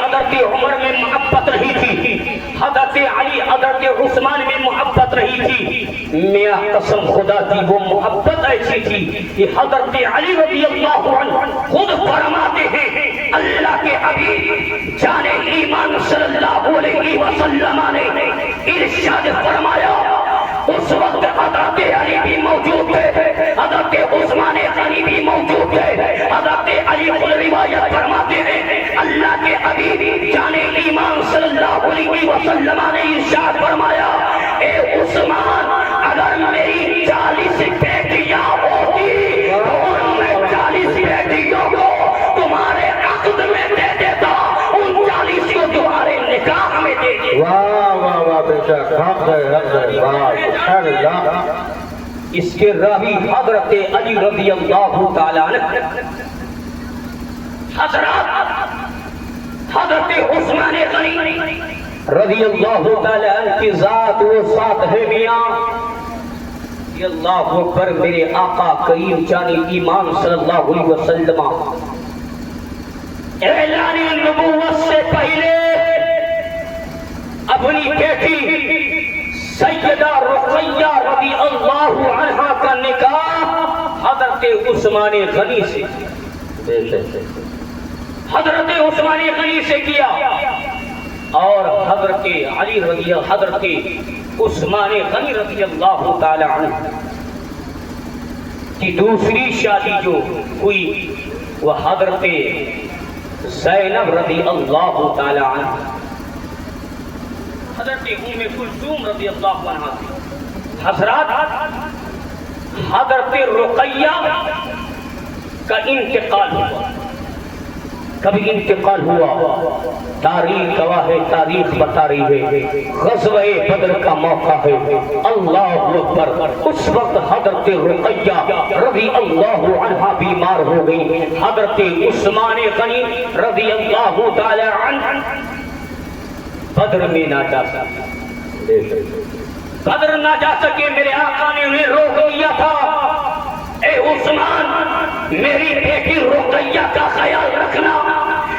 حضرت عمر میں محبت رہی تھی، حضرت علی حضرت عثمان میں محبت رہی تھی، میاں قسم خدا کی وہ محبت ایسی تھی کہ حضرت علی رضی اللہ عنہ خود فرماتے ہیں اللہ کے حبیب جان ایمان صلی اللہ علیہ وسلم نے ارشاد فرمایا، اس وقت حضرت علی بھی موجود تھے، حضرت عثمان غنی بھی موجود تھے، حضرت علی خود روایت فرماتے ہیں اللہ کے حبیب جان ایمان صلی اللہ علیہ وسلم نے ارشاد فرمایا، اے عثمان اگر میری 40 بیٹیاں ہوتی اور میں 40 بیٹیوں کو تمہارے عقد میں دے دیتا، ان 40 کو تمہارے نکاح میں دے دیتا۔ واہ واہ واہ بیٹا حق ہے واہ سبحان اللہ۔ اس کے راوی حضرت علی رضی اللہ تعالی عنہ، حضرت حضرت عثمان غنی رضی اللہ تعالی عنہ کی ذات وہ ساتھ ہے میاں، یہ اللہ اکبر میرے آقا کریم جان ایمان صلی اللہ علیہ وسلم اعلان نبوت سے پہلے اپنی بیٹی سیدہ رقیہ رضی اللہ عنہا کا نکاح حضرت عثمان غنی سے حضرت عثمان غنی سے کیا، اور حضرت علی رضی حضرت عثمان غنی رضی اللہ تعالی عنہ کی دوسری شادی جو ہوئی وہ حضرت زینب رضی اللہ تعالی عنہ حضرت ام کلثوم رضی اللہ عنہ تھی۔ حضرات حضرت رقیہ کا انتقال ہوا، کبھی انتقال ہوا، تاریخ گواہ ہے، تاریخ بتا رہی ہے، غزوہ بدر کا موقع ہے، اللہ اکبر۔ اس وقت حضرت رقیہ رضی اللہ عنہا بیمار ہو گئی، حضرت عثمان غنی رضی اللہ تعالی عنہ بدر میں نہ جا سکے، بدر نہ جا سکے، میرے آقا نے انہیں روک دیا تھا، اے عثمان میری بیٹی رقیہ کا خیال رکھنا،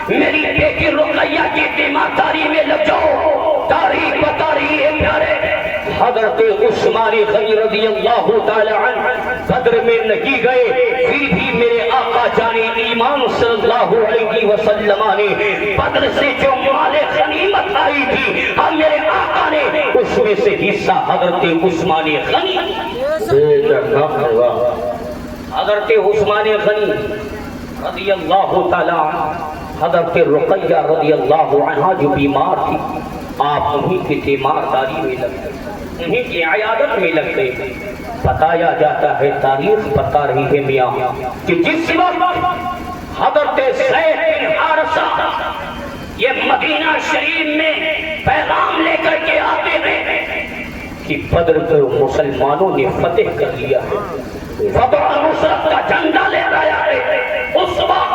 میری بیٹی رقیہ کی تیمارداری میں لگ جاؤ، تاریخ بتا رہی ہے پیارے۔ حضرت عثمان غنی رضی اللہ تعالی عنہ بدر میں نہیں گئے، پھر بھی میرے آقا جان ایمان صلی اللہ علیہ وسلم نے بدر سے جو مال غنیمت آئی تھی اور میرے آقا نے اس میں سے حصہ حضرت عثمان غنی حضرت عثمان غنی رضی اللہ تعالی عنہ حضرت رقیہ رضی اللہ عنہ جو بیمار تھی، آپ انہیں کی تیمارداری میں لگ گئے، انہیں کی عیادت میں لگ گئے۔ بتایا جاتا ہے، تاریخ بتا رہی ہے میاں کہ جس وقت حضرت زید بن حارثہ یہ مدینہ شریف میں پیغام لے کر کے آتے ہیں کہ بدر کو مسلمانوں نے فتح کر لیا ہے، فتح نصرت کا جھنڈا لے رہا ہے، اس وقت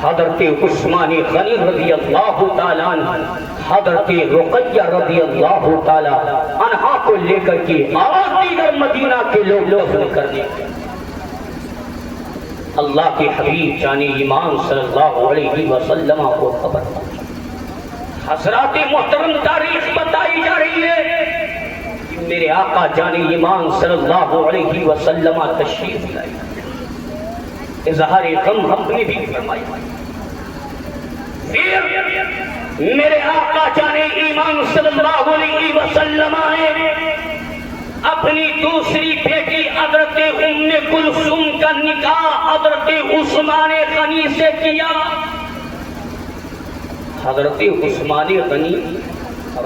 حضرت عثمان غنی رضی اللہ تعالیٰ عنہ حضرت رقیہ رضی اللہ تعالیٰ عنہا کو لے کر کے اور دیگر مدینہ کے لوگ دفن کرنے، اللہ کے حبیب جان ایمان صلی اللہ علیہ وسلم کو خبر پہنچی۔ حضرات محترم تاریخ بتائی جا رہی ہے کہ میرے آقا جان ایمان صلی اللہ علیہ وسلم تشریف لائے، اظہار غم ہم نے بھی فرمائی۔ پھر میرے آقا جان ایمان صلی اللہ علیہ وسلم نے اپنی دوسری بیٹی حضرت ام کلثوم کا نکاح حضرت عثمان غنی سے کیا۔ حضرت عثمان غنی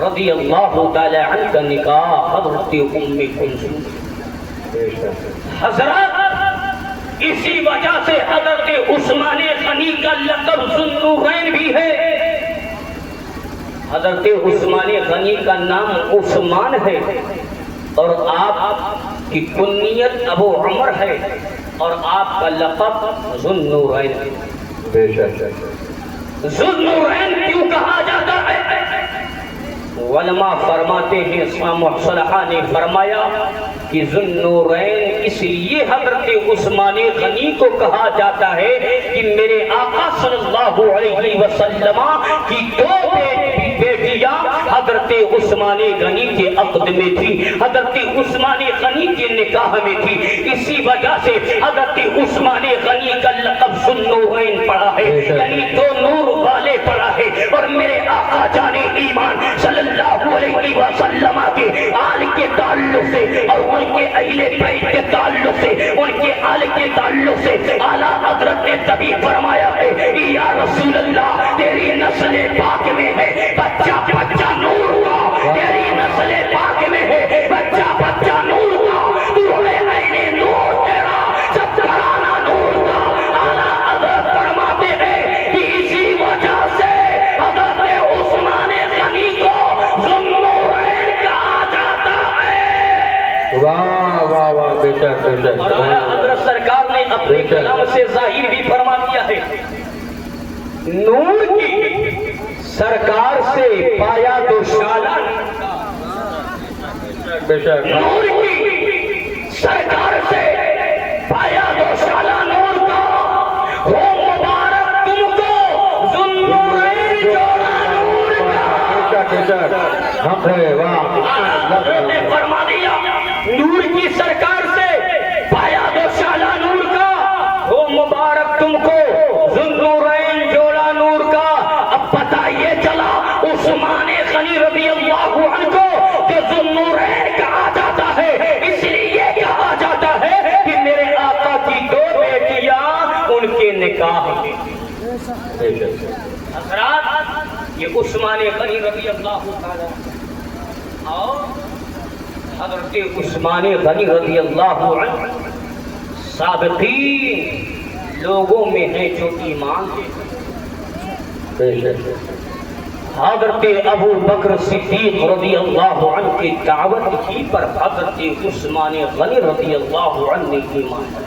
رضی اللہ تعالی عنہ کا نکاح حضرت ام کلثوم۔ حضرت اسی وجہ سے حضرت عثمان غنی کا لقب ذو النورین بھی ہے، حضرت عثمان غنی کا نام عثمان ہے اور آپ کی کنیت ابو عمر ہے اور آپ کا لقب ذو النورین ہے۔ ذو النورین کیوں کہا جاتا ہے؟ علماء فرماتے ہیں امام صلحہ نے فرمایا کہ ذوالنورین اس لیے حضرت عثمان غنی کو کہا جاتا ہے کہ میرے آقا صلی اللہ علیہ وسلم کی دو بیٹیاں حضرت عثمان غنی کے عقد میں تھی، حضرت عثمان غنی کے نکاح میں تھی، اسی وجہ سے حضرت عثمان غنی کا لقب ذوالنورین پڑا ہے، یعنی دو نور والے پڑا ہے۔ اور میرے آقا جان ایمان صلی اللہ علیہ وسلم کے آل کے تعلق سے اور ان کے اہل بیت کے تعلق سے، ان کے آل کے تعلق سے اعلیٰ حضرت نے تبھی فرمایا ہے یا رسول اللہ تیری نسل پاک میں ہے بچہ بچہ نور کا، تیری نسل پاک میں ہے بچہ بچہ نور کا، تو ہے عین نور تیرا سب گھرانہ نور کا۔ اعلیٰ حضرت فرماتے ہیں کہ اسی وجہ سے حضرت عثمان غنی کو ذوالنورین کہا جاتا ہے۔ واہ واہ واہ بیٹا بیٹا اور حضرت سرکار نے اپنے کلام سے ظاہر بھی فرما دیا ہے، نور کی سرکار سے پایا تو شالہ، بیٹا نور کی سرکار سے پایا تو شالہ نور کا، ہو مبارک تم کو ذوالنورین جوڑا نور کا۔ بیٹا ہم ہے واہ حضرت نے فرما دیا نور کی سرکار سے پایا دو شالہ نور کا، ہو مبارک تم کو ذوالنورین جوڑا نور کا۔ اب پتہ یہ چلا عثمان غنی رضی اللہ عنہ کو کہ ذوالنورین کہا جاتا ہے، اس لیے کہا جاتا ہے کہ میرے آقا کی دو بیٹیاں ان کے نکاح میں۔ حضرات یہ عثمان غنی رضی اللہ تعالیٰ اور حضرت عثمان غنی رضی اللہ عنہ سابقین لوگوں میں ہیں جو ایمان ہیں۔ حضرت ابو بکر صدیق رضی اللہ عنہ کی دعوت ہی پر حضرت عثمان غنی رضی اللہ عنہ نے ایمان ہے۔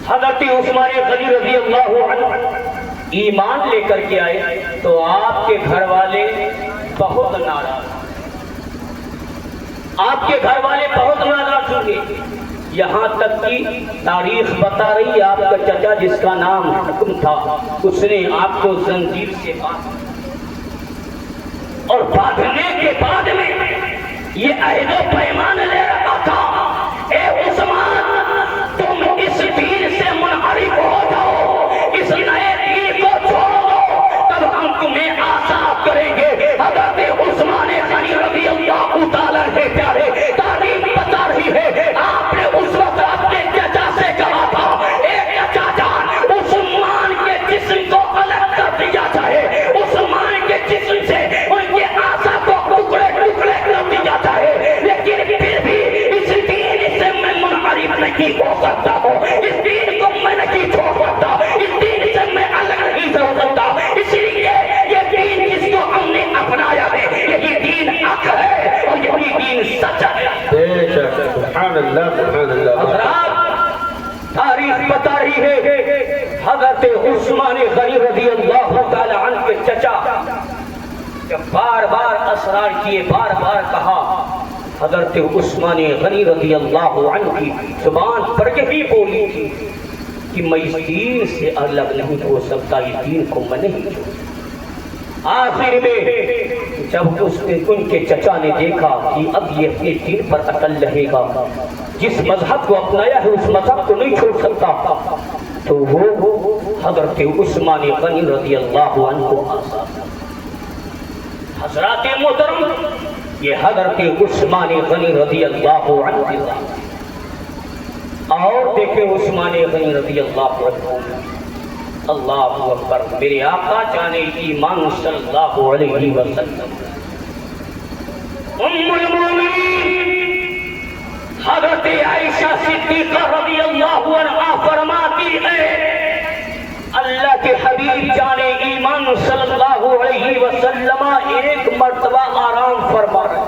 حضرت عثمان غنی رضی اللہ عنہ ایمان لے کر کے آئے تو آپ کے گھر والے بہت ناراض، آپ کے گھر والے بہت ناراض ہوئے، یہاں تک کہ تاریخ بتا رہی ہے آپ کا چچا جس کا نام حکم تھا اس نے آپ کو زنجیر سے باندھا، اور باندھنے کے بعد میں یہ عہد و پیمان لے رہا تھا اے عثمان تم اس دین سے منحرف ہو جاؤ، اس نئے دین کو چھوڑ دو تب ہم تمہیں آزاد کریں گے۔ حضرت عثمان غنی رضی اللہ تعالیٰ کے پیارے تاریخ بتا رہی ہے آپ نے اس وقت اپنے چچا سے کہا تھا اے چچا جان عثمان کے جسم کو الگ کر دیا جائے، عثمان کے جسم سے ان کے اعضاء کو ٹکڑے ٹکڑے کر دیا جائے، لیکن پھر بھی اس دین سے میں منحرف نہیں ہو سکتا ہوں، اس دین کو میں نہیں چھوڑ سکتا، اس دین سے میں الگ نہیں ہو سکتا، اس لیے یہ دین جس کو ہم نے اپنایا ہے یہی دین حق ہے اور یہی دین سچ ہے۔ سبحان اللہ سبحان اللہ۔ حضرات تاریخ بتا رہی ہے حضرت عثمان غنی رضی اللہ تعالی عنہ کے چچا جب بار بار اصرار کیے، بار بار کہا، حضرت عثمان غنی رضی اللہ عنہ کی زبان پر یہی بولی تھی کہ میں اس دین سے الگ نہیں ہو سکتا، اس دین کو میں نہیں چھوڑ۔ آخر میں جب ان کے چچا نے دیکھا کہ اب یہ اپنے دین پر اٹل رہے گا، جس مذہب کو اپنایا ہے اس مذہب کو نہیں چھوڑ سکتا، تو وہ حضرت عثمان غنی رضی اللہ عنہ کو آزاد۔ حضرات محترم یہ حضرت عثمان غنی رضی اللہ عنہ، اور دیکھیں عثمان غنی رضی اللہ عنہ، اللہ اکبر، میرے آقا جان ایمان صلی اللہ علیہ وسلم ام المومنین حضرت عائشہ صدیقہ رضی اللہ عنہا فرماتی ہے اللہ کے حبیب جان ایمان صلی اللہ علیہ وسلم ایک مرتبہ آرام فرما رہے،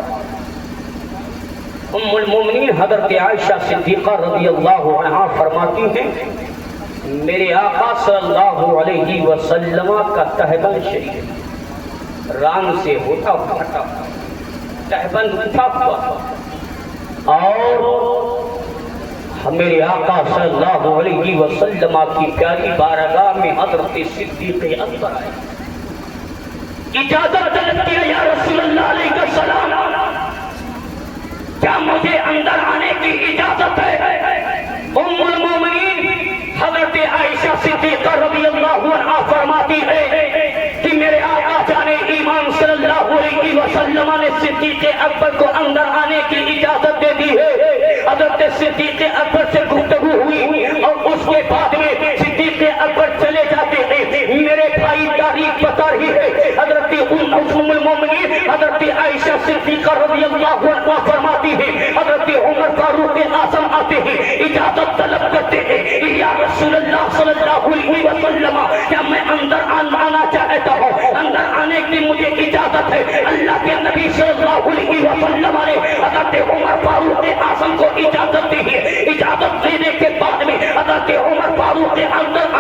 ام المومنین حضرت عائشہ صدیقہ رضی اللہ عنہا فرماتی ہیں میرے آقا صلی اللہ علیہ وسلم کا تہبند شریف ران سے ہوتا پھٹا تہبند اٹھا ہوا اور میرے آقا صلی اللہ علیہ وسلم کی پیاری بارگاہ میں حضرت صدیق اکبر آئے. اجازت طلب کیا یا رسول اللہ علیہ السلام کیا مجھے اندر آنے کی اجازت ہے؟ ام المومنین حضرت عائشہ صدیقہ رضی اللہ عنہا فرماتی ہے کہ میرے آقا جانے ایمان صلی اللہ علیہ وسلم نے صدیق اکبر کو اندر آنے کی اجازت دے دی ہے. حضرت صدیق اکبر سے گفتگو ہوئی اور اس کے بعد میں صدیق اکبر چلے جاتے ہیں. میرے بھائی تاریخ بتا رہی ہے حضرت ام المومنین حضرت عائشہ صدیقہ رضی اللہ عنہا فرماتی ہے حضرت عمر فاروق اعظم آتے ہیں, اجازت طلب کرتے ہیں یا رسول اللہ صلی اللہ علیہ وسلم کیا میں اندر آنا چاہتا ہوں, اندر آنے کی مجھے اجازت ہے. اللہ کے نبی صلی اللہ علیہ وسلم نے حضرت عمر فاروق اعظم کو اجازت دی ہے. اجازت دینے کے بعد میں حضرت عمر فاروق اعظم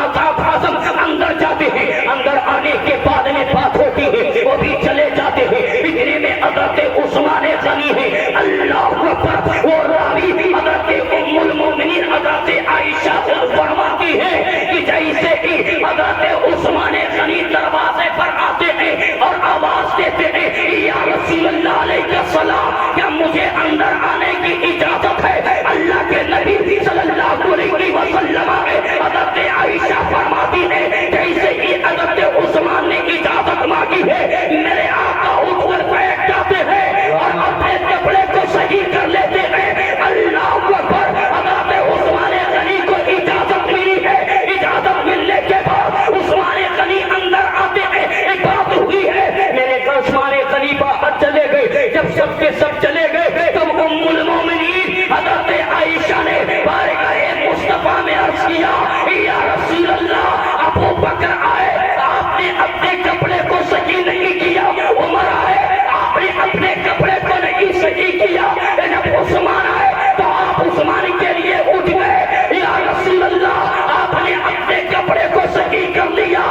اندر جاتے ہیں. اندر آنے کے بعد میں بات ہوتی ہے وہ بھی چلے جاتے ہیں. اتنے میں حضرت عثمان غنی ہے اللہ اکبر وہ راوی حضرت ام المومنین حضرت عائشہ فرماتی ہے کہ جیسے ہی حضرت عثمان غنی دروازے پر آتے ہیں اور آواز دیتے ہیں یا رسول اللہ علیہ السلام کیا مجھے اندر آنے کی اجازت ہے, اللہ کے نبی صلی اللہ علیہ وسلم حضرت عائشہ فرماتی ہے جیسے ہی حضرت عثمان نے اجازت مانگی ہے میرے آقا اٹھ کر بیٹھ جاتے ہیں اور اپنے کپڑے کو صحیح کر لیتے ہیں. اللہ اکبر حضرت عثمان غنی کو اجازت ملی ہے. اجازت ملنے کے بعد عثمان غنی اندر آتے ہیں. ایک بات ہوئی ہے میرے عثمان غنی باہر چلے گئے. جب سب کے سب چلے گئے تب ام المومنین حضرت عائشہ نے بارگاہ مصطفیٰ میں عرض کیا یا رسول اللہ ابو بکر آئے آپ نے اپنے کپڑے کو صحیح نہیں کیا, عمر آئے آپ نے اپنے کپڑے کو نہیں صحیح کیا, جب عثمان آئے تو آپ عثمان کے لیے اٹھ گئے یا رسول اللہ آپ نے اپنے کپڑے کو صحیح کر لیا.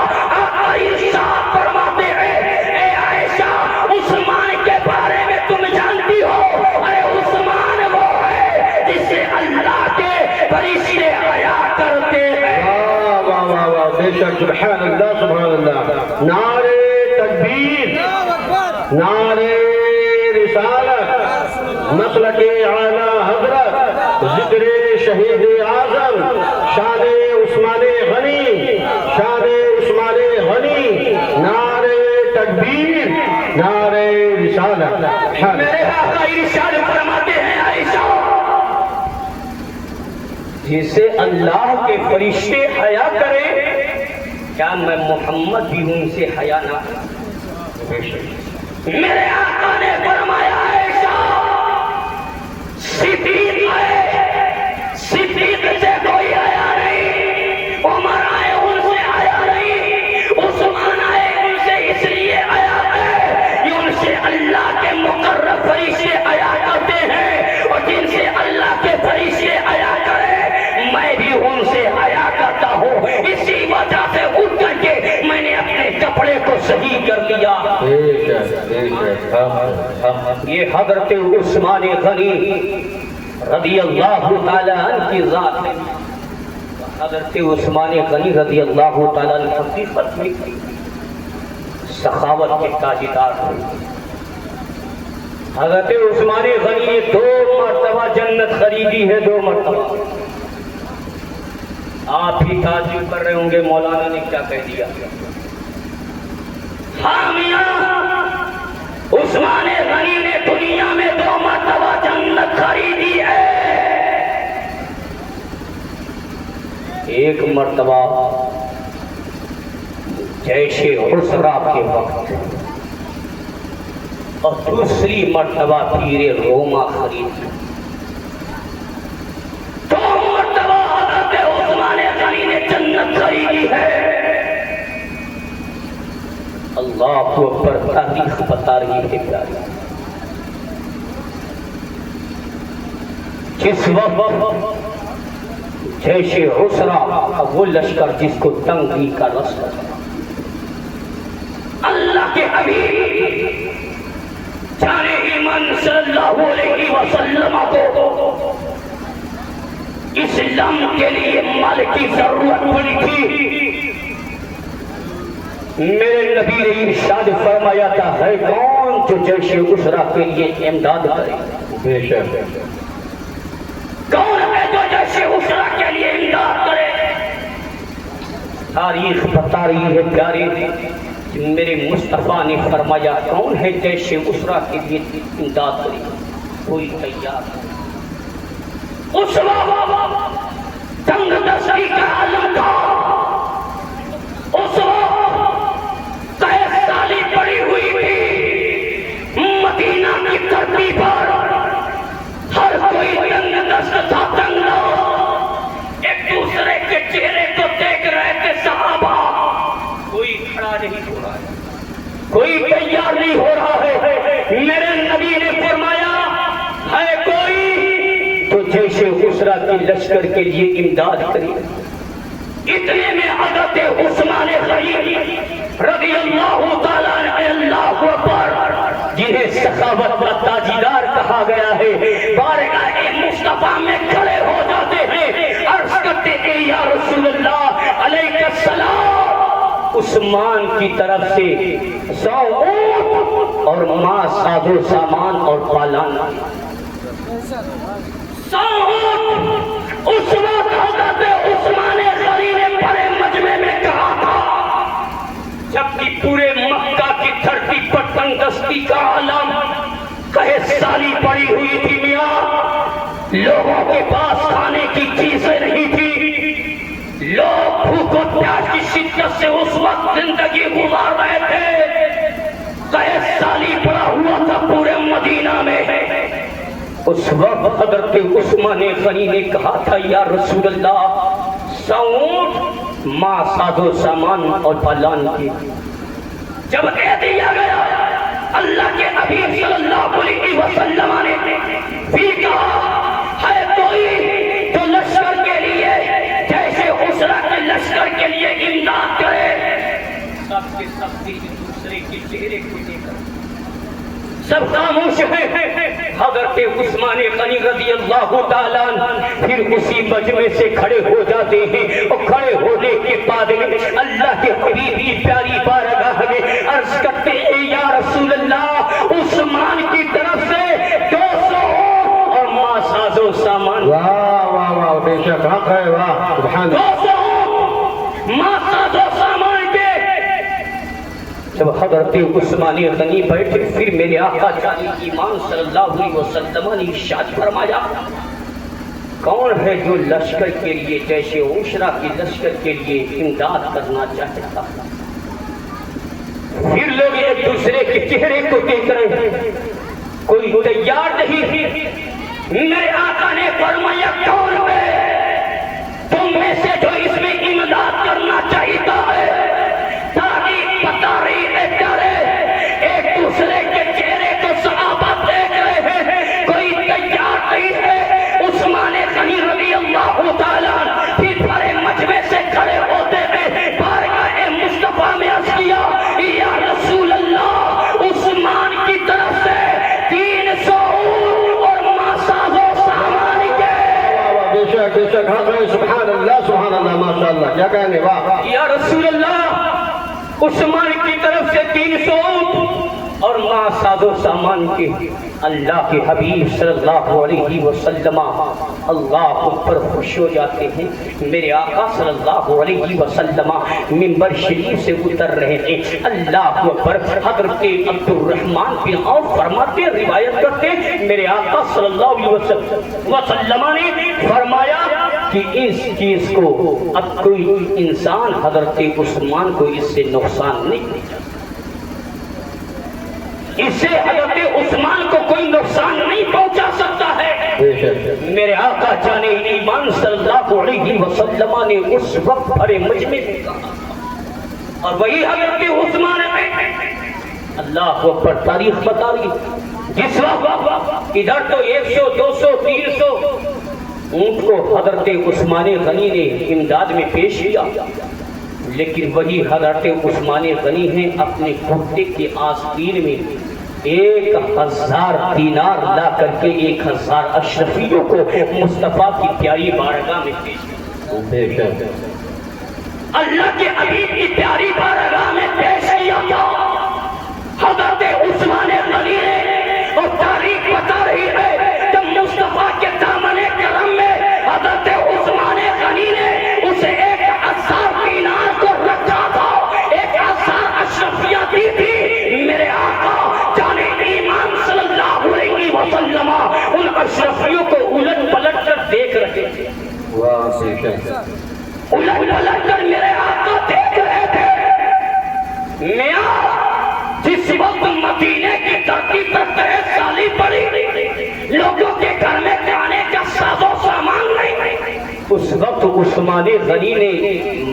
عائشہ فرماتے ہیں اے عائشہ عثمان کے بارے میں تم جانتی ہو, ارے عثمان وہ ہے جسے اللہ کے فرشتے حیا کرتے ہیں. واہ واہ واہ بے شک سبحان اللہ سبحان اللہ. نعرے تکبیر, نعرے رسالت, مسلک اعلی حضرت, ذکر شہید اعظم, شان عثمان غنی, شان عثمان غنی, نعرے تکبیر, نعرے رسالت. میرے آقا ارشاد فرماتے ہیں عائشہ جسے اللہ کے فرشتے حیا کریں کیا میں محمد بھی ہوں سے حیا نہ کروں؟ میرے آقا نے فرمایا عائشہ صدیق آئے, صدیق سے کوئی حیا نہیں, عمر آئے ان سے حیا نہیں, عثمان آئے ان سے اس لیے حیا ہے کہ ان سے اللہ کے مقرب فرشتے حیا کرتے ہیں اور جن سے اللہ کے فرشتے حیا کرے میں بھی ان سے حیا کرتا ہوں. اسی وجہ سے اٹھ کر کے میں نے اپنے کپڑے کو صحیح کر لیا. یہ حضرت عثمان غنی رضی اللہ تعالیٰ عنہ کی ذات ہے. حضرت عثمان غنی رضی اللہ تعالیٰ عنہ حقیقت میں سخاوت کے تاجدار ہیں. حضرت عثمان غنی نے 2 مرتبہ جنت خریدی ہے, 2 مرتبہ. آپ ہی تعجب کر رہے ہوں گے مولانا نے کیا کہہ دیا. ہاں میاں عثمان غنی نے دنیا میں 2 مرتبہ جنت خریدی ہے. ایک مرتبہ جیش عسرا کے وقت اور دوسری مرتبہ پیر روما خریدی. 2 مرتبہ حضرت عثمان غنی نے جنت خریدی ہے. اللہ کو پر تاریخ بتا رہی ہے پیاری. جس وقت جیش عسرا کا وہ لشکر جس کو تنگی کا رستہ اللہ کے حبیب جان ایمان صلی اللہ علیہ وسلم کو اسلام کے لیے مال کی ضرورت پڑی تھی. میرے نبی نے ارشاد فرمایا تھا ہے کون جو جیش اسرا کے لیے امداد کرے؟ بے شک کون ہے جو جیش اسرا کے لیے امداد کرے؟ تاریخ بتا رہی ہے پیارے میرے مصطفیٰ نے فرمایا کون ہے جیش اسرا کے لیے امداد کرے؟ کوئی تیار نہیں. اس وقت تنگ دستی کا عالم تھا. اس وقت قحط سالی پڑی ہوئی تھی مدینہ کی دھرتی پر. ہر کوئی تنگ دست تھا, تنگ لو ایک دوسرے کے چہرے کو دیکھ رہے تھے صحابہ. کوئی کھڑا نہیں ہو رہا ہے, کوئی تیار نہیں ہو رہا ہے. میرے نبی نے فرمایا ہے کوئی تو جیسے اسرا کی لشکر کے لیے امداد کری. اتنے میں حضرت عثمان غنی رضی اللہ تعالیٰ اللہ اکبر جنہیں سخاوت کا تاجدار کہا گیا ہے بارگاہ مصطفیٰ میں کھڑے ہو جاتے ہیں, عرض کرتے ہیں یا رسول اللہ علیہ السلام عثمان کی طرف سے 100 اونٹ اور ماں ساز و سامان اور پالان. 100 اونٹ اس وقت حضرت عثمان غنی نے بڑے مجمع میں کہا تھا جبکہ پورے مکہ کی دھرتی پر تنگ دستی کا عالم قحط سالی پڑی ہوئی تھی. میاں لوگوں کے پاس کھانے کی چیزیں نہیں تھی, لوگ بھوک و پیاس کی شدت سے اس وقت زندگی گزار رہے تھے. قحط سالی پڑا ہوا تھا پورے مدینہ میں. اس وقت حضرت عثمان غنی نے کہا تھا یا رسول اللہ 100 اونٹ ماں ساز و سامان اور پالان کی. جب دے دیا گیا اللہ کے حبیب صلی اللہ علیہ وسلم نے بھی کہا ہے کوئی تو لشکر کے لیے جیسے اسرا کے لشکر کے لیے امداد کرے. سب کے سب دوسرے کے چہرے کو دیکھ کر سب خاموش ہیں. حضرت عثمان غنی رضی اللہ تعالیٰ پھر اسی مجمع سے کھڑے ہو جاتے ہیں اور کھڑے ہونے کے بعد اللہ کے حبیب کی پیاری بارگاہ میں عرض کرتے ہیں یا رسول اللہ عثمان کی طرف سے 200 اور ماں ساز و سامان. واہ واہ واہ بے شک حق ہے. واہ سبحان 200 ماں ساز و سامان کے. جب حضرت عثمان غنی بیٹھے پھر میرے آقا جان ایمان صلی اللہ علیہ وسلم نے ارشاد فرمایا کون ہے جو لشکر کے لیے جیسے عشرہ کی لشکر کے لیے امداد کرنا چاہتا. پھر لوگ ایک دوسرے کے چہرے کو دیکھ رہے ہیں, کوئی تیار نہیں. میرے آقا نے فرمایا کون ہے تم میں سے جو اس میں امداد کرنا چاہتا ہے. بتا رہی ہے پیارے ایک دوسرے کے چہرے کو صحابہ دیکھ رہے ہیں, کوئی تیار نہیں ہے. عثمان غنی رضی اللہ تعالیٰ پھر بڑے مجمع سے کھڑے ہوتے ہیں بارگاہ مصطفیٰ میں عرض کیا یا رسول اللہ عثمان کی طرف سے 300 اور ماں ساز و سامان کے. بے شک بے شک حق ہے. سبحان اللہ ماشاء اللہ. کیا کہنے واہ یا رسول اللہ عثمان کی طرف سے 300 اور ماں ساز و سامان کے. اللہ کے حبیب صلی اللہ علیہ وسلم اللہ پر خوش ہو جاتے ہیں. میرے آقا صلی اللہ علیہ وسلم منبر شریف سے اتر رہے ہیں. اللہ پر حضرت عبد الرحمن بن عوف فرماتے روایت کرتے میرے آقا صلی اللہ علیہ وسلم نے فرمایا کہ اس چیز کو اب کوئی انسان حضرت عثمان کو اس سے نقصان نہیں پہنچا. اس سے حضرت عثمان کو کوئی نقصان نہیں پہنچا سکتا ہے. میرے آقا جان ایمان صلی اللہ علیہ وسلم نے اس وقت بڑے مجمع میں کہا اور وہی حضرت عثمان اللہ اکبر تاریخ بتا رہی جس وقت ادھر تو 100 200 300 اونٹ کو حضرت عثمان غنی نے امداد میں پیش کیا. لیکن وہی حضرت عثمان غنی ہیں اپنے کرتے کے آستین میں 1000 دینار لا کر کے 1000 اشرفیوں کو مصطفیٰ کی پیاری بارگاہ میں پیش کیا۔ اللہ کے حبیب کی پیاری بارگاہ میں پیش کیا تھا حضرت عثمان غنی نے، اور تاریخ بتا رہی ہے جب مصطفیٰ کے دامن کرم میں حضرت عثمان غنی نے اسے 1000 دینار کو رکھا تھا، 1000 اشرفیاں دی تھی، میرے آقا جانے ایمان صلی اللہ علیہ وسلم ان اشرفیوں کو الٹ پلٹ کر دیکھ رہے تھے، الٹ پلٹ کر میرے آقا دیکھ رہے تھے۔ میاں جس وقت مدینے کی دھرتی پر 13 سالی پڑی، لوگوں کے گھر میں کھانے کا ساز و سامان نہیں، اس وقت عثمان غنی نے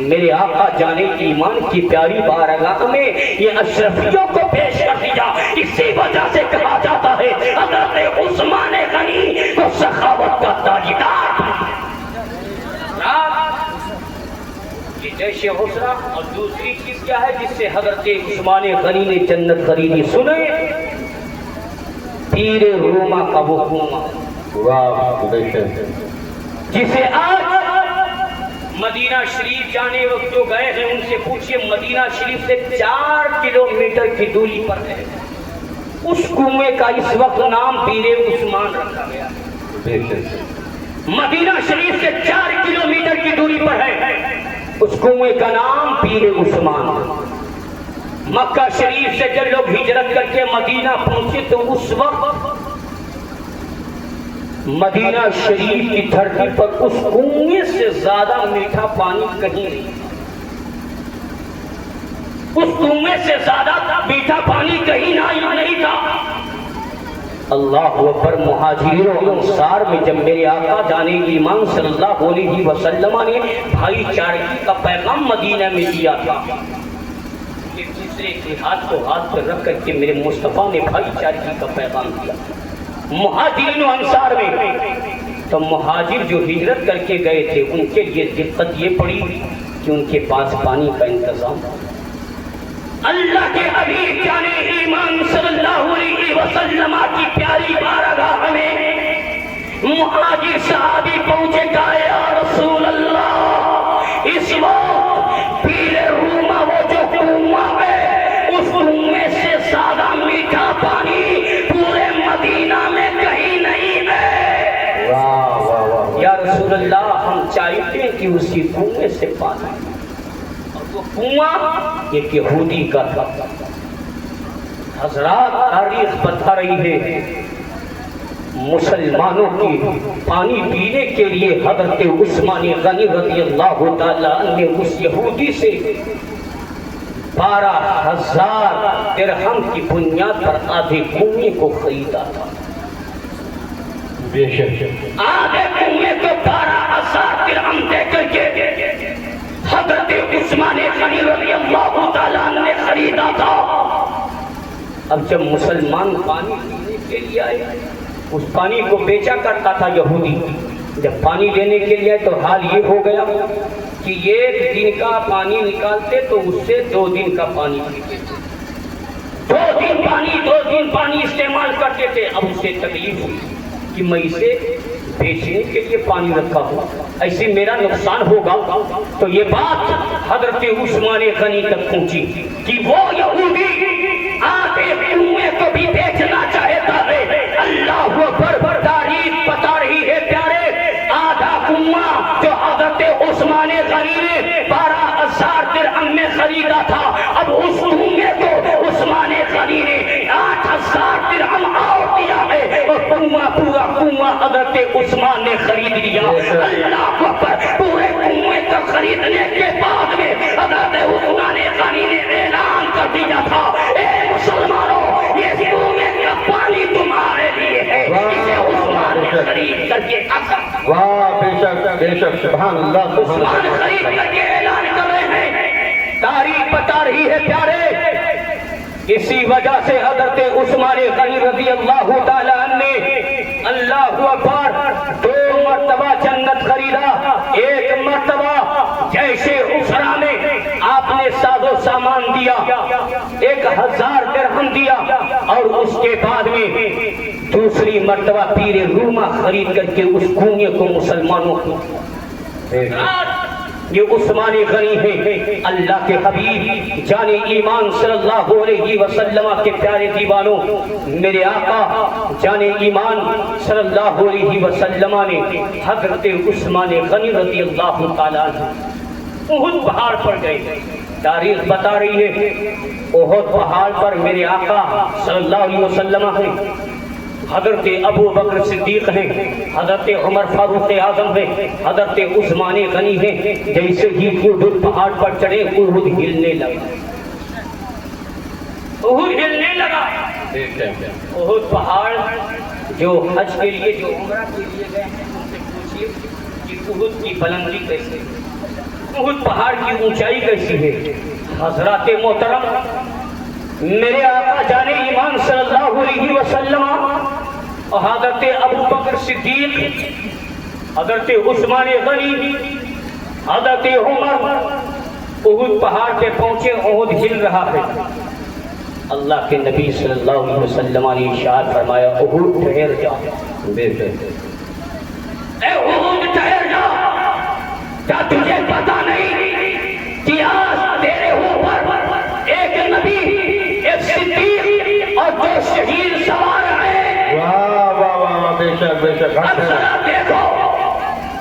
میرے آقا جانے ایمان کی پیاری بارگاہ میں یہ اشرفیوں کو پیش کر دیا۔ اسی وجہ سے کہا جاتا ہے حضرت عثمان غنی کو سخاوت کا تاجدار۔ یہ جیش حسرہ، اور دوسری چیز کیا ہے جس سے حضرت عثمان غنی نے جنت خریدی؟ سنیں، پیر روما کا وہ کنواں جسے آج مدینہ شریف جانے وقت جو گئے ہیں ان سے پوچھئے، مدینہ شریف سے 4 کلومیٹر کی دوری پر ہے، اس کنویں کا اس وقت نام پیر عثمان رکھا گیا۔ مدینہ شریف سے 4 کلومیٹر کی دوری پر ہے، اس کنویں کا نام پیر عثمان۔ مکہ شریف سے جب لوگ ہجرت کر کے مدینہ پہنچے تو اس وقت مدینہ شریف کی دھرتی پر اس کنویں سے زیادہ میٹھا پانی کہیں نہیں، اس کنویں سے زیادہ میٹھا پانی کہیں نہیں تھا۔ اللہ اکبر۔ مہاجرین و انصار میں جب میرے آقا جانے ایمان صلی اللہ علیہ وسلم نے بھائی چارگی کا پیغام مدینہ میں دیا تھا، ایک دوسرے کے ہاتھ کو ہاتھ پر رکھ کر کے میرے مصطفیٰ نے بھائی چارگی کا پیغام دیا مہاجرین و انصار میں۔ تو مہاجر جو ہجرت کر کے گئے تھے ان کے لیے دقت یہ پڑی کہ ان کے پاس پانی کا انتظام، اللہ کے حبیب جانے ایمان صلی اللہ علیہ وسلم کی پیاری بارگاہ میں مہاجر صحابی پہنچے، کہا یا رسول اللہ اس وقت پیر روما وہ جو کنواں ہے اس کنویں سے زیادہ میٹھا پانی پورے مدینہ میں کہیں نہیں ہے۔ یا رسول اللہ ہم چاہتے ہیں کہ اسی کنویں سے پانی، وہ کنواں ایک یہودی کا تھا۔ حضرات تاریخ بتا رہی ہے مسلمانوں کی پانی پینے کے لیے حضرت عثمان غنی رضی اللہ تعالیٰ عنہ نے اس یہودی سے 12,000 درہم کی بنیاد پر آدھے کنویں کو خریدا تھا۔ آدھے کنویں کو 12,000 درہم دے کر کے حضرت عثمان غنی رضی اللہ تعالیٰ عنہ نے خریدا تھا۔ اب جب مسلمان پانی پینے کے لیے آئے اس پانی کو بیچا کرتا تھا یہودی، جب پانی لینے کے لیے تو حال یہ ہو گیا کہ 1 دن کا پانی نکالتے تو اس سے 2 دن کا پانی پیتے تھے، 2 دن پانی استعمال کرتے تھے۔ اب اس سے تکلیف ہوئی کہ میں اسے بیچنے کے لیے پانی رکھا ہوں، ایسے میرا نقصان ہوگا۔ تو یہ بات حضرت عثمان غنی تک پہنچی کہ وہ یہودی آدھے کنویں کو بھی بیچنا چاہتا ہے۔ اللہ اکبر۔ تاریخ بتا رہی ہے پیارے، آدھا کنواں جو حضرت عثمان غنی نے 12,000 درہم میں خریدا تھا، اب اس کنویں کو عثمان غنی نے 8,000 درہم اور دیا ہے، اور کنواں پورا کنواں حضرت عثمان نے خرید لیا۔ اللہ اکبر۔ پورے کنویں کو خریدنے کے بعد میں حضرت عثمان غنی نے اعلان کر دیا تھا، اے مسلمانوں یہ کنویں کا پانی تمہارے لیے ہے، اسے عثمان نے خرید کر کے واہ بے شک سبحان اللہ، عثمان خرید کر کے اعلان کر رہے ہیں۔ تاریخ بتا رہی ہے پیارے، اسی وجہ سے حضرت عثمان غنی رضی اللہ تعالیٰ عنہ نے اللہ اکبر 2 مرتبہ جنت خریدا، 1 مرتبہ جیش اسرا میں سامان دیا، 1000 درہم دیا، اور اس کے بعد میں دوسری مرتبہ پیر روما خرید کر کے اس کنویں کو مسلمانوں کو، یہ عثمان غنی ہے۔ اللہ کے حبیب جان ایمان صلی اللہ علیہ وسلم کے پیارے دیوانوں، میرے آقا جان ایمان صلی اللہ علیہ وسلم نے حضرت عثمان غنی رضی اللہ تعالیٰ عنہ احد پہاڑ پر گئے۔ تاریخ بتا رہی ہے احد پہاڑ پر میرے آقا صلی اللہ علیہ وسلم ہیں، حضرت ابو بکر صدیق ہیں، حضرت عمر فاروق اعظم ہیں، حضرت عثمان غنی ہیں۔ جیسے ہی احد پہاڑ پر چڑھے احد ہلنے لگا، احد ہلنے لگا۔ احد پہاڑ جو حج کے لیے، جو عمرہ کے لیے گئے ہیں، ان سے پوچھیے کہ احد کی بلندی کیسی ہے، احد پہاڑ کی اونچائی کیسی ہے۔ حضرات محترم، میرے آقا جان ایمان صلی اللہ علیہ وسلم اور حضرت ابو بکر صدیق، حضرت عثمان غنی، حضرت عمر احد پہاڑ پہ پہنچے، احد ہل رہا ہے۔ اللہ کے نبی صلی اللہ علیہ وسلم نے ارشاد فرمایا احد ٹھہر جا، اے احد ٹھہر جا، کیا تجھے پتا نہیں کہ آج تیرے اوپر ایک نبی، ایک صدیق اور دو شہید سوار ہیں۔ واہ واہ واہ، بے شک بے شک۔ اب ذرا دیکھو،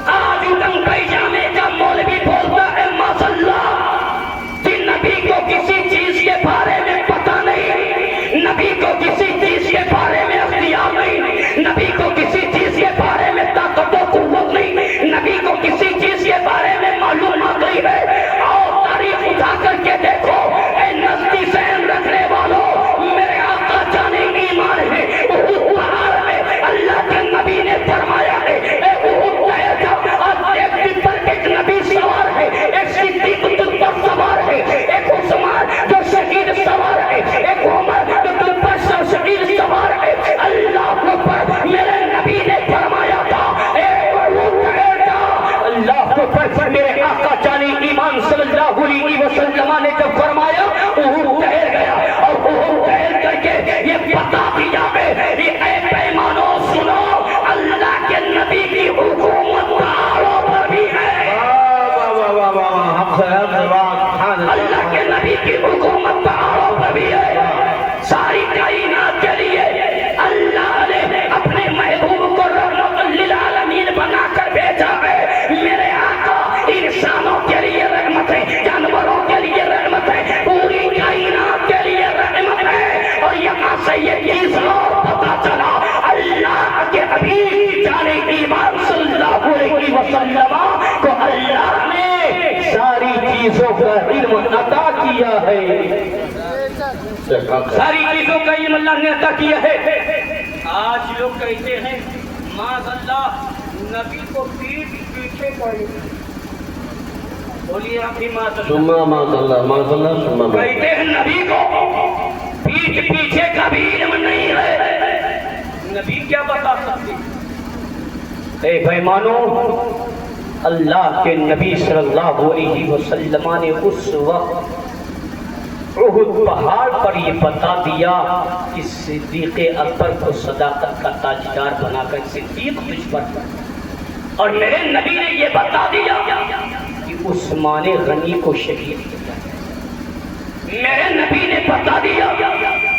آج ادم پیجامے کا مولوی بولتا ہے ماشاءاللہ کہ نبی کو کسی چیز کے بارے میں پتا نہیں، نبی کو کسی چیز کے بارے میں اختیار نہیں، نبی کو کسی چیز کے بارے میں طاقت و قوت نہیں، نبی کو کسی چیز کے بارے میں معلومات نہیں ہے۔ اور تاریخ اٹھا کر کے دیکھو، اے نزدی ذہن رکھنے والوں، میرے آقا جانے ایمان ہے احد پہاڑ میں اللہ کے نبی نے فرمایا ہے اے احد ٹھہر جا۔ آج ایک دن پر ایک نبی سوار ہے، ایک صدیق تجھ پر سوار ہے، ایک عثمان جو شہید سوار ہے، ایک عمر جو تجھ پر شہید سوار ہے۔ اللہ اکبر، میرے نبی نے فرمایا تھا اے احد ٹھہر جا۔ اللہ اکبر، میرے آقا جانے ایمان صلی اللہ علیہ وسلم نے جب فرمایا احد ٹھہر گیا، اور احد ٹھہر کر کے یہ بتا دیا ہے کہ اے پیمانوں سنو، اللہ کے نبی کی حکومت پہاڑوں پر بھی ہے۔ اللہ کے نبی کی حکومت پہاڑوں پر بھی ہے۔ ساری کائنات کے لیے اللہ نے اپنے محبوب کو رحمت للعالمین بنا کر بھیجا ہے۔ میرے آقا انسانوں کے لیے رحمت ہے، جانوروں کے لیے رحمت ہے، پوری کائنات کے لیے رحمت ہے۔ اور یہاں سے یہ چیز اور پتا چلا، اللہ کے حبیب جان ایمان صلی اللہ علیہ وسلم کو اللہ نے ساری چیزوں کا علم عطا کیا ہے، ساری چیزوں کا علم اللہ نے عطا کیا ہے۔ آج لوگ کہتے ہیں معاذ اللہ نبی کو پیٹ پیچھے پڑی، بولیے آپ ہی معاذ اللہ، کہتے ہیں نبی کو پیٹ پیچھے کا بھی علم نہیں ہے، نبی کیا بتا سکتے؟ اے پیمانوں، اللہ کے نبی صلی اللہ علیہ وسلم نے اس وقت احد پہاڑ پر یہ بتا دیا کہ صدیق اکبر کو صداقت کا تاجدار بنا کر صدیق تجھ پر، اور میرے نبی نے یہ بتا دیا کہ عثمان غنی کو شہید کیا، میرے نبی نے بتا دیا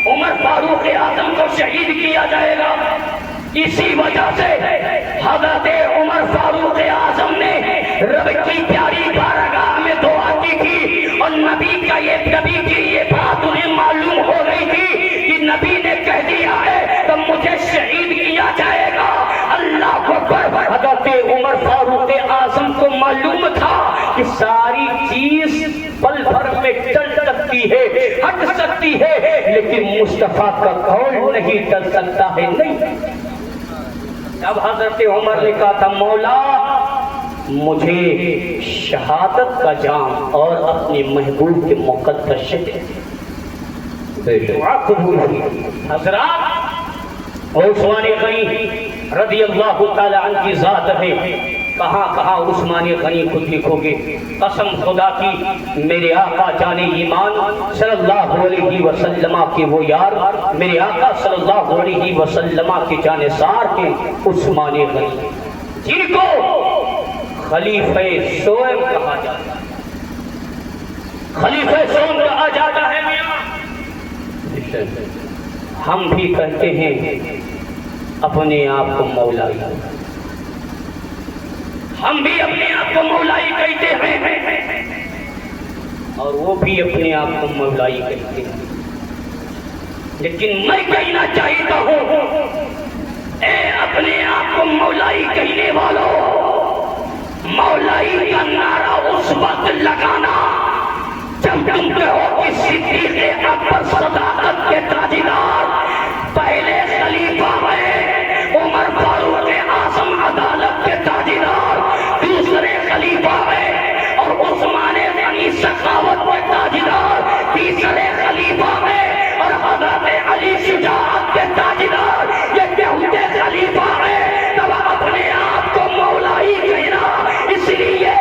عمر فاروق اعظم کو شہید کیا جائے گا۔ اسی وجہ سے حضرت عمر فاروق اعظم نے رب کی پیاری بارگاہ میں دعا کی تھی، اور نبی کی یہ بات انہیں معلوم ہو گئی تھی کہ نبی نے کہہ دیا ہے تو مجھے شہید کیا جائے گا۔ اللہ اکبر، حضرت عمر فاروق اعظم کو معلوم تھا کہ ساری چیز پل بھر میں چل سکتی ہے، ہٹ سکتی ہے، لیکن مصطفیٰ کا قول نہیں چل سکتا ہے۔ نہیں، اب حضرت عمر نے کہا تھا مولا مجھے شہادت کا جام اور اپنے محبوب کے مقدس شہادت دعا قبول ہوئی۔ حضرات عثمان غنی رضی اللہ تعالی عنہ کی ذات ہے، کہاں کہاں عثمان غنی کو دیکھو گے، قسم خدا کی میرے آقا جان ایمان صلی اللہ علیہ وسلم کے وہ یار، میرے آقا صلی اللہ علیہ وسلم کے جانثار کے عثمان غنی، جن کو خلیفہ سوئم کہا جاتا ہے، خلیفہ سوئم کہا جاتا ہے میاں۔ ہم بھی کہتے ہیں اپنے آپ کو مولائی، ہم بھی اپنے آپ کو مولائی کہتے ہیں اور وہ بھی اپنے آپ کو مولائی کہتے ہیں، لیکن میں کہنا چاہتا ہوں اے اپنے آپ کو مولائی کہنے والوں، مولائی کا نعرہ اس وقت لگانا جب تم کہو کہ صدیق اکبر صداقت کے تاجدار پہلے خلیفہ ہیں، عمر فاروق اعظم عدالت کے تاجدار دوسرے خلیفہ ہیں، اور عثمان غنی سخاوت کے تاجدار تیسرے خلیفہ ہیں، اور حضرت علی شجاعت کے تاجدار یہ چوتھے خلیفہ ہیں، تب اپنے آپ کو مولائی کہنا، اس لیے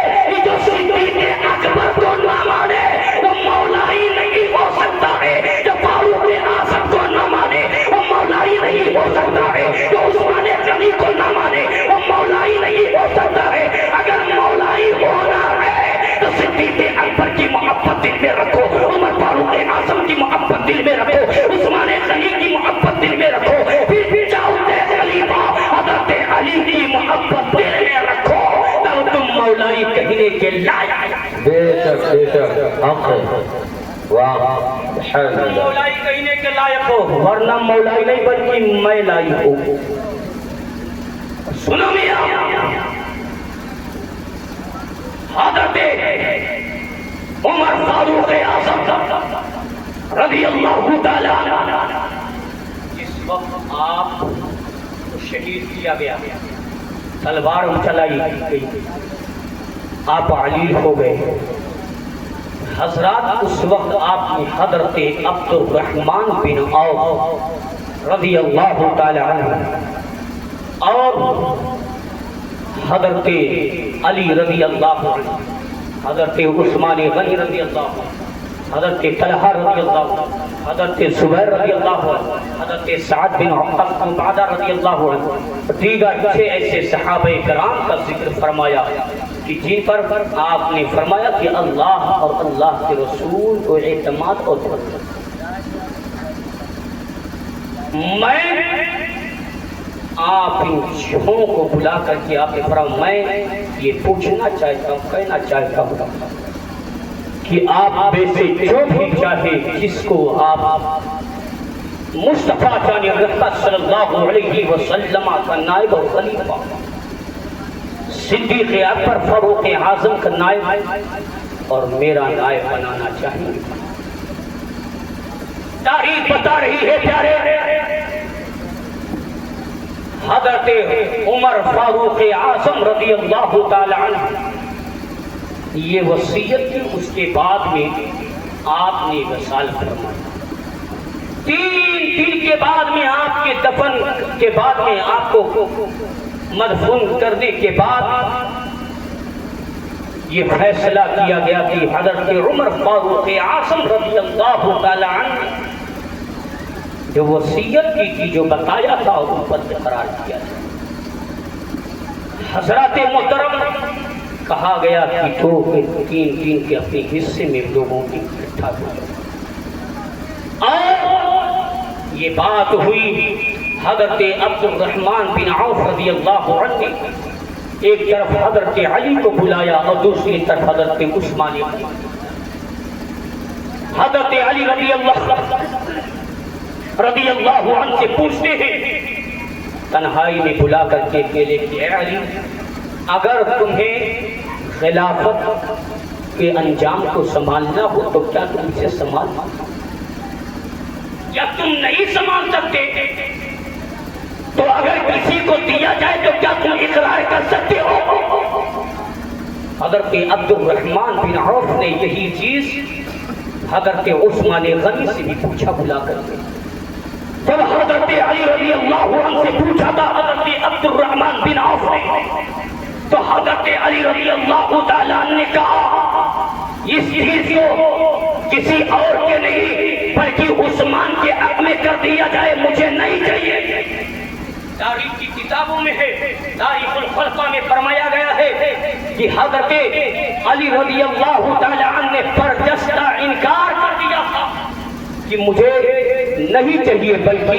جو صدیق اکبر کو نہ مانے وہ مولائی نہیں ہو سکتا ہے، جو فاروق اعظم کو نہ مانے وہ مولائی نہیں ہو سکتا ہے، جو عثمان غنی کو نہ مانے وہ مولائی نہیں ہو سکتا ہے۔ اگر مولائی ہونا ہے تو صدیق اکبر کی محبت دل میں رکھو، عمر فاروق اعظم کی محبت دل میں رکھو، عثمان غنی کی محبت دل میں رکھو، پھر چوتھے خلیفہ حضرت علی کی محبت دل میں رکھو، تب تم مولائی کہنے کے لائق۔ بے شک ہم ہیں، واہ الحمد للہ، مولائی کہنے کے لائق ہو، ورنہ مولائی نہیں بلکہ میں لائق ہوں۔ سنو میاں، حضرت عمر فاروق اعظم رضی اللہ تعالی عنہ جس وقت آپ کو شہید کیا گیا، تلوار چلائی گئی، آپ علی ہو گئے حضرات، اس وقت آپ نے حضرت عبد الرحمن بن عوف رضی اللہ تعالی عنہ اور حضرت علی رضی اللہ عنہ، حضرت عثمان غنی رضی اللہ عنہ، حضرت طلحہ رضی اللہ عنہ، حضرت زبیر رضی اللہ عنہ، حضرت سعد بن عبادہ رضی اللہ عنہ، دیگر چھ ایسے صحابہ کرام کا ذکر فرمایا کہ جن پر آپ نے فرمایا کہ اللہ اور اللہ کے رسول کو اعتماد اور توکل۔ میں آپ ان چھوں کو بلا کر کے آپ نے فرمایا میں یہ پوچھنا چاہتا ہوں، کہنا چاہتا ہوں کہ آپ میں سے جو بھی چاہے جس کو آپ مصطفیٰ جان رحمت صلی اللہ علیہ وسلم کا نائب اور خلیفہ، صدیق اکبر فاروق اعظم کا نائب اور میرا نائب بنانا چاہیے۔ تاریخ بتا رہی ہے پیارے، حضرت عمر فاروق اعظم رضی اللہ تعالی عنہ یہ وصیت کی، اس کے بعد میں آپ نے وصال فرمایا، 3 دن کے بعد میں آپ کے دفن کے بعد میں آپ کو مدفون کرنے کے بعد یہ فیصلہ کیا گیا کہ حضرت عمر فاروق اعظم رضی اللہ تعالی عنہ جو وصیت کی تھی، جو بتایا تھا ان پر قرار کیا تھا۔ حضرات محترم کہا گیا کہ 2-3 کے اپنے حصے میں لوگوں کی اکٹھا ہو، اور یہ بات ہوئی حضرت عبد الرحمن بن عوف رضی اللہ عنہ ایک طرف حضرت علی کو بلایا اور دوسری طرف حضرت عثمان غنی۔ حضرت علی رضی اللہ عنہ سے پوچھتے ہیں تنہائی میں بلا کر کے اکیلے کہ اے علی، اگر تمہیں خلافت کے انجام کو سنبھالنا ہو تو کیا تم اسے سنبھال یا تم نہیں سنبھال سکتے؟ تو اگر کسی کو دیا جائے تو کیا تم اقرار کر سکتے ہو؟ حضرت عبد الرحمن بن عوف نے یہی چیز حضرت عثمان غنی سے بھی پوچھا بلا کر کے۔ جب حضرت علی رضی اللہ عنہ سے پوچھا تھا حضرت عبد الرحمن بن عوف نے تو حضرت علی رضی اللہ تعالیٰ نے کہا اس چیز کو کسی اور کے نہیں بلکہ عثمان کے حق میں کر دیا جائے، مجھے نہیں چاہیے۔ تاریخ کی کتابوں میں ہے، تاریخ الخلفاء میں فرمایا گیا ہے کہ حضرت علی رضی اللہ تعالیٰ عنہ نے پرجستہ انکار کر دیا تھا کہ مجھے نہیں چاہیے بلکہ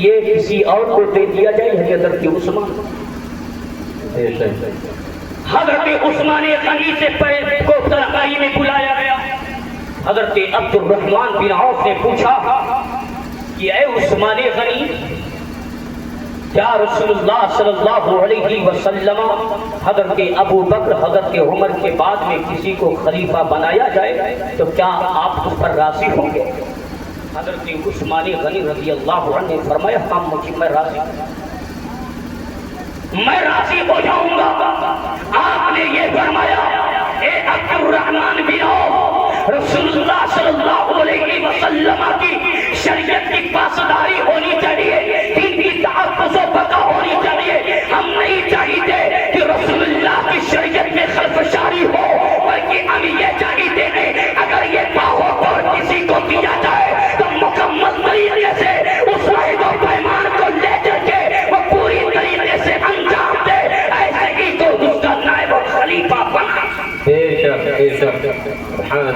یہ کسی اور کو دے دیا جائے، حضرت عثمان۔ حضرت عثمان غنی سے کو تنہائی میں بلایا گیا۔ حضرت عبد الرحمن بن عوف نے پوچھا کہ اے عثمان غنی، کیا رسول اللہ صلی اللہ علیہ وسلم حضرت ابو بکر حضرت عمر کے بعد میں کسی کو خلیفہ بنایا جائے تو کیا آپ اس پر راضی ہوں گے؟ حضرت عثمان غنی رضی اللہ عنہ نے فرمایا ہاں میں راضی ہوں، میں راضی ہو جاؤں گا۔ آپ نے یہ فرمایا اے عبد الرحمن بن عوف، رسول اللہ صلی اللہ علیہ وسلم کی شریعت کی پاسداری ہونی چاہیے، دین کی تحفظ و بقا ہونی چاہیے۔ ہم نہیں چاہیے کہ رسول اللہ کی شریعت میں خلفشاری ہو، بلکہ ہم یہ چاہیے ہیں اگر یہ باہو پر کسی کو دیا جائے تو مکمل طریقے سے اس عہد و پیمان کو لے کر کے وہ پوری طریقے سے انجام دے، ایسے ہی تو اس کا نائب و خلیفہ بنا۔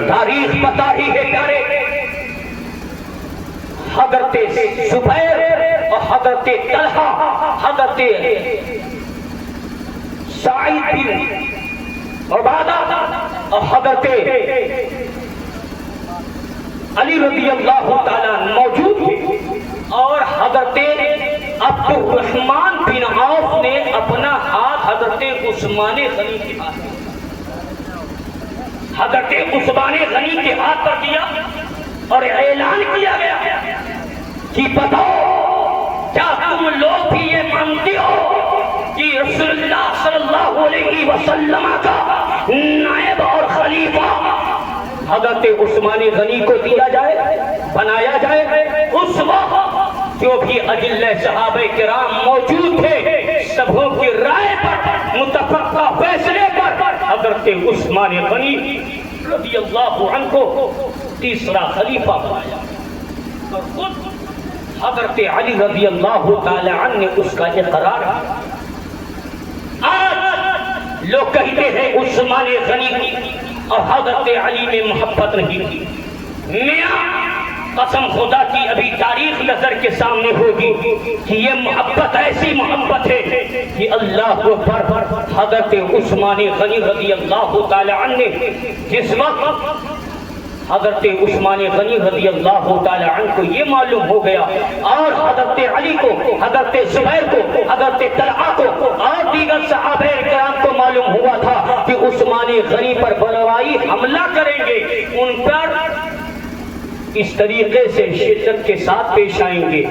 تاریخ بتا ہی ہے پیارے، حضرت زبیر اور حضرت طلحہ، حضرت سعید بن عبادہ اور حضرت علی رضی اللہ تعالیٰ موجود تھے، اور حضرت عبد الرحمن بن عوف نے اپنا ہاتھ حضرت عثمان غنی کے ہاتھ میں، حضرت عثمان غنی کے ہاتھ پر دیا اور اعلان کیا گیا کہ بتاؤ کیا تم لوگ بھی یہ مانتے ہو کہ رسول اللہ صلی اللہ علیہ وسلم کا نائب اور خلیفہ حضرت عثمان غنی کو دیا جائے، بنایا جائے؟ اس وقت جو بھی اجل صحابہ کرام موجود تھے، سبوں کی رائے پر، متفقہ فیصلے پر حضرت عثمان غنی رضی اللہ عنہ کو تیسرا خلیفہ بنایا، اور خود حضرت علی رضی اللہ تعالی عنہ نے اس کا اقرار کیا۔ آج لوگ کہتے ہیں عثمان غنی کی اور حضرت علی میں محبت نہیں تھی۔ میاں قسم خدا کی ابھی تاریخ نظر کے سامنے ہوگی کہ یہ محبت ایسی محبت ہے کہ اللہ اکبر، حضرت عثمان غنی رضی اللہ تعالی عنہ نے جس وقت حضرت عثمان غنی رضی اللہ تعالی عنہ کو یہ معلوم ہو گیا، اور حضرت علی کو، حضرت زبیر کو، حضرت طلحہ کو اور دیگر صحابہ کرام کو معلوم ہوا تھا کہ عثمان غنی پر بلوائی حملہ کریں گے، ان پر اس طریقے سے شدت کے ساتھ پیش آئیں گے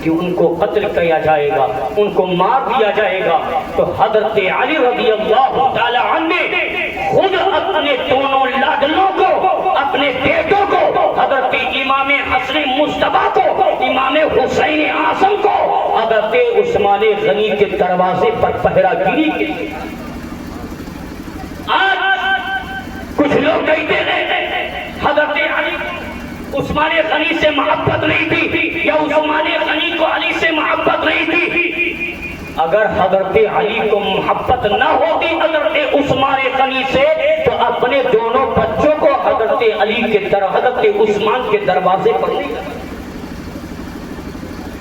کہ ان کو قتل کیا جائے گا، ان کو مار دیا جائے گا۔ تو حضرت علی رضی اللہ تعالی عنہ نے خود اپنے دونوں لاڈلوں کو، اپنے بیٹوں کو، حضرت امام حسن مصطفیٰ کو، امام حسین اعظم کو حضرت عثمان غنی کے دروازے پر پہرا گیری کی۔ آج کچھ لوگ کہتے ہیں حضرت علی عثمان غنی سے محبت نہیں تھی، یا عثمان غنی کو علی سے محبت نہیں تھی۔ اگر حضرت علی کو محبت نہ ہوتی حضرت عثمان غنی سے تو اپنے دونوں بچوں کو حضرت علی کے حضرت عثمان کے دروازے پر نہیں لگاتے،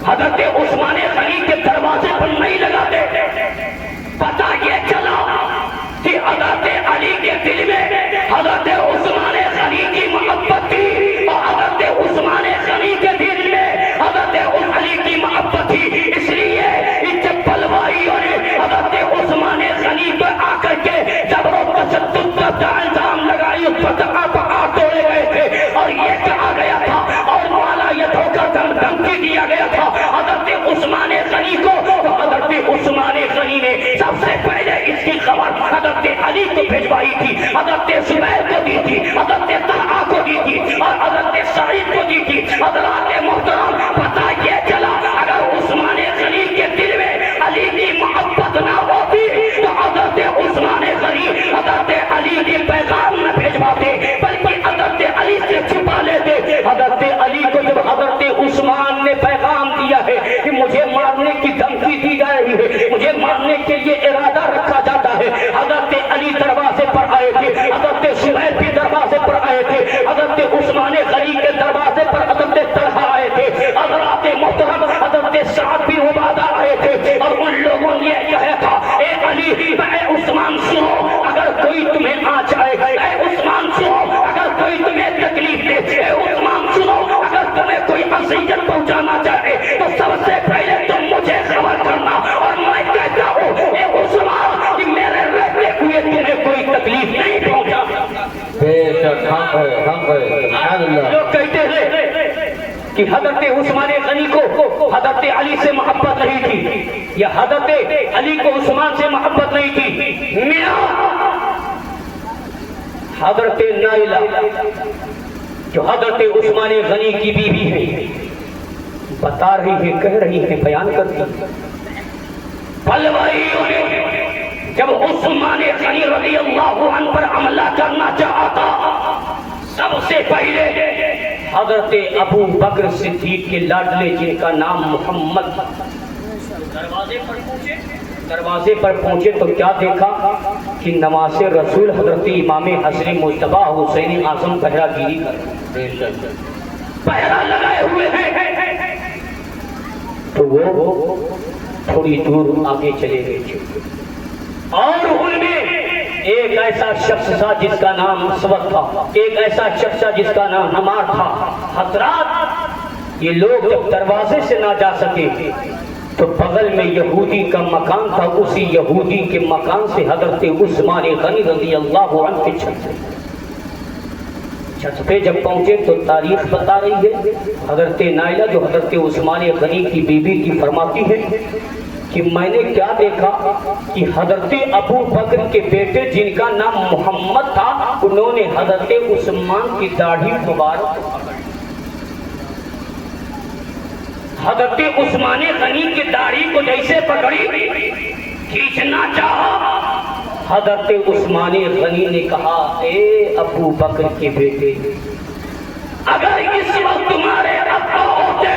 حضرت عثمان غنی کے دروازے پر نہیں لگاتے۔ پتہ یہ چلا کہ حضرت علی کے دل میں حضرت عثمان غنی کی محبت تھی، اور حضرت عثمان غنی کے دل میں حضرت علی کی محبت تھی۔ اس لیے جب بلوائیوں نے حضرت عثمان غنی پر آ کر کے جبر و تشدد کا الزام لگائی، اس پر ہاتھ توڑے گئے تھے، اور یہ کہا گیا تھا اور مالا یہ دھوکہ دھمکی دیا گیا تھا حضرت عثمان غنی کو، تو حضرت عثمان غنی نے سب سے پہلے اس کی خبر حضرت علی کو بھجوائی تھی، حضرت زبیر کو دی تھی، حضرت طلحہ کو دی تھی، اور حضرت سعید کو دی تھی۔ حضرات محترم، پتہ یہ چلا اگر عثمان غنی کے دل میں علی کی محبت نہ ہوتی تو حضرت حضرت علی کے پیغام نہ بھیجواتے بلکہ حضرت علی سے چھپا لیتے. حضرت علی کو جب حضرت عثمان نے پیغام دیا ہے کہ مجھے مارنے کی دھمکی دی جا رہی ہے, مجھے مارنے کے لیے ارادہ رکھا جاتا ہے, حضرت علی دروازے پر آئے تھے, حضرت زبیر بھی دروازے پر آئے تھے, حضرت عثمان غنی کے دروازے پر حضرت طلحہ آئے تھے, حضرات محترم حضرت سعد بن عبادہ آئے تھے, اور ان لوگوں نے کہا تھا اے علی اے عثمان سنو, اگر کوئی تمہیں آ جائے, اے عثمان سنو اگر کوئی تمہیں تکلیف دے, اے عثمان سنو اگر تمہیں کوئی اذیت پہنچانا چاہے تو سب سے پہلے تم مجھے خبر کرنا, اور میں کہتا ہوں اے عثمان کہ میرے رہتے ہوئے تمہیں کوئی تکلیف نہیں پہنچا. بے شک حق ہے, حق ہے, سبحان اللہ. لوگ کہتے ہیں کہ حضرت عثمان غنی کو حضرت علی سے محبت نہیں تھی, یا حضرت علی کو عثمان سے محبت نہیں تھی. میاں حضرت نائلہ جو حضرت عثمان غنی کی بیوی ہے بتا رہی ہے, کہہ رہی ہے, بیان کرتی ہے, پلوائیوں نے جب عثمان غنی رضی اللہ عنہ پر حملہ کرنا چاہا تھا, سب سے پہلے حضرت ابو بکر صدیق کے لاڈلے جن کا نام محمد, دروازے پر پہنچے تو کیا دیکھا کہ نماز رسول حضرت امام حسن مجتبی حسین اعظم پہرا گیری کر پہرا لگائے ہوئے ہیں. تو وہ تھوڑی دور آگے چلے گئے, اور ان میں ایک ایسا شخص تھا جس کا نام اسود تھا, ایک ایسا شخص تھا جس کا نام عمار تھا. حضرات یہ لوگ جب دروازے سے نہ جا سکے تو بغل میں یہودی کا مکان تھا, اسی یہودی کے مکان سے حضرت عثمان غنی رضی اللہ عنہ کے چھت پہ جب پہنچے تو تاریخ بتا رہی ہے, حضرت نائلہ جو حضرت عثمان غنی کی بیوی کی فرماتی ہے کہ میں نے کیا دیکھا کہ حضرت ابو بکر کے بیٹے جن کا نام محمد تھا انہوں نے حضرت عثمان کی داڑھی مبارک حضرت عثمان غنی کی داڑھی کو جیسے پکڑی کھینچنا چاہا. حضرت عثمان غنی نے کہا اے ابو بکر کے بیٹے, اگر اس وقت تمہارے ابا ہوتے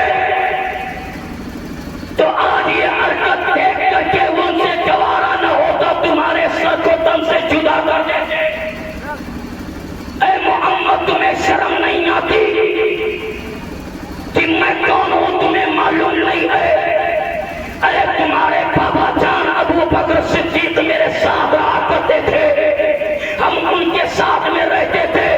تو آج یہ حرکت دیکھ کر کے ان سے گوارا نہ ہوتا, تمہارے سر کو تن سے جدا کر دیتے. اے محمد تمہیں شرم نہیں آتی کہ میں کون ہوں, تمہیں معلوم نہیں ہے. ارے تمہارے بابا جان ابو بکر صدیق میرے ساتھ رہا کرتے تھے, ہم ان کے ساتھ میں رہتے تھے,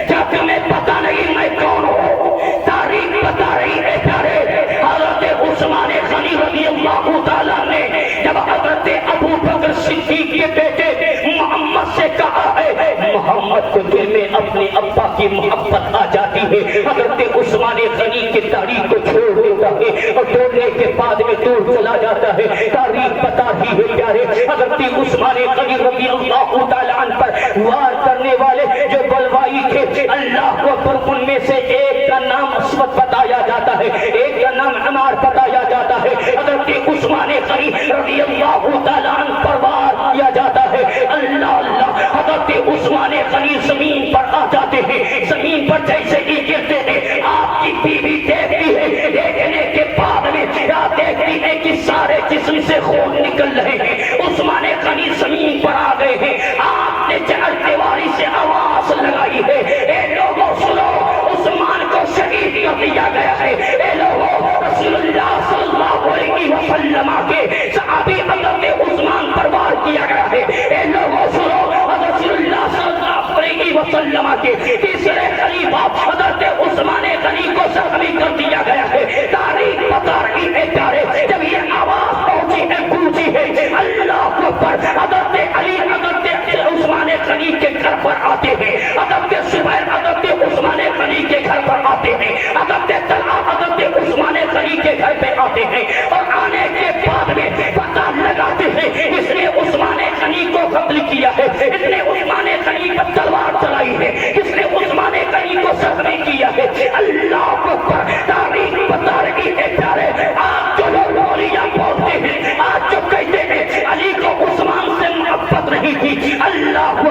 کیا تمہیں پتا نہیں میں کون ہوں؟ تاریخ بتا رہی ہے پیارے, حضرت عثمان غنی رضی اللہ تعالیٰ نے جب حضرت ابو بکر صدیق کے بیٹے محمد سے کہا ہے, محمد کو دل میں اپنے ابا کی محبت آ جاتی ہے. حضرت عثمان غنی کی تاریخ کو چھوڑ دیتا ہے اور چھوڑنے کے بعد میں دور چلا جاتا ہے. تاریخ بتا رہی ہے پیارے, حضرت عثمان غنی رضی اللہ تعالیٰ عنہ پر وار کرنے والے جو بلوائی تھے, اللہ اکبر, ان میں سے ایک کا نام اسود بتایا جاتا ہے, ایک کا نام عمار بتایا جاتا ہے. حضرت عثمان غنی رضی اللہ تعالیٰ عنہ پر وار کیا جاتا ہے. اللہ اللہ, حضرت عثمان غنی زمین پر آ جاتے ہیں, زمین پر جیسے ہی گرتے ہیں آپ کی بیوی دیکھتی ہے, دیکھنے کے بعد میں کیا دیکھتی ہے کہ سارے جسم سے خون نکل رہے ہیں. عثمان غنی زمین پر آ گئے ہیں, آپ نے چہر دیواری سے آواز لگائی ہے, اے لوگوں سنو, عثمان کو شہید کر دیا گیا ہے. اے لوگوں, رسول اللہ صلی اللہ علیہ وسلم کے صحابی حضرت عثمان پر وار کیا گیا ہے. اے لوگوں سنو, رسول اللہ صلی اللہ علیہ وسلم کے تیسرے خلیفہ حضرت عثمان غنی کو زخمی کر دیا گیا ہے. تاریخ بتا رہی ہے پیارے, جب یہ آواز پہنچی ہے, گونجی ہے, اللہ اکبر, حضرت علی حضرت عثمان غنی کے گھر پر آتے ہیں, حضرت زبیر حضرت عثمان غنی کے گھر پر آتے ہیں, حضرت طلحہ حضرت عثمان غنی کے گھر پہ آتے ہیں, اور آنے کے بعد میں پتہ لگاتے ہیں اس نے عثمان غنی کو قتل کیا ہے, اس نے عثمان غنی پر تلوار چلائی ہے, اس نے عثمان غنی کو زخمی کیا ہے. اللہ اکبر, تاریخ بتا رہی ہے پیارے, آج جو لوگ اولیاء بولتے ہیں, آج جو کہتے ہیں علی کو عثمان سے محبت نہیں تھی, اللہ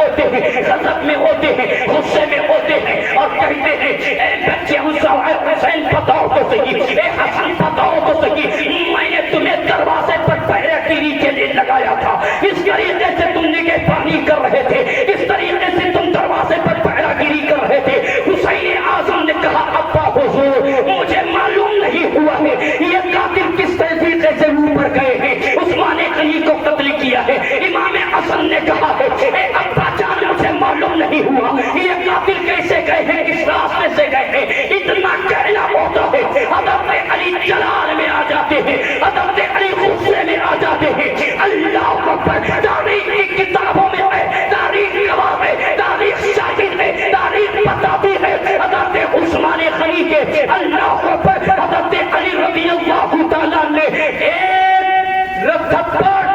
ہوتے ہیں, غضب میں ہوتے ہیں, غصے میں ہوتے ہیں اور کہتے ہیں اے بچے حسین بتاؤ تو صحیح, اے حسن بتاؤ تو صحیح, میں نے تمہیں دروازے پر پہرے گیری کے لیے لگایا تھا, اس طریقے سے تم نگہبانی کر رہے تھے, اس طریقے سے تم دروازے پر پہرا گیری کر رہے تھے. حسین اعظم نے کہا ابا حضور مجھے معلوم نہیں ہوا ہے یہ قاتل کس طریقے سے اوپر گئے ہیں, عثمان غنی کو قتل کیا ہے. امام حسن نے کہا ہے اے ابا جان مجھے معلوم نہیں ہوا یہ قاتل کیسے گئے ہیں, کس راستے سے گئے ہیں. اتنا کہنا ہوتا ہے حضرت علی جلال میں آ جاتے ہیں, حضرت علی غصے میں آ جاتے ہیں. اللہ اکبر, تاریخ کی کتابوں میں ہے, تاریخ گواہ ہے, تاریخ شاہد ہے, تاریخ بتاتی ہے حضرت عثمان غنی کے اللہ اکبر حضرت علی رضی اللہ تعالیٰ نے ایک تھپڑ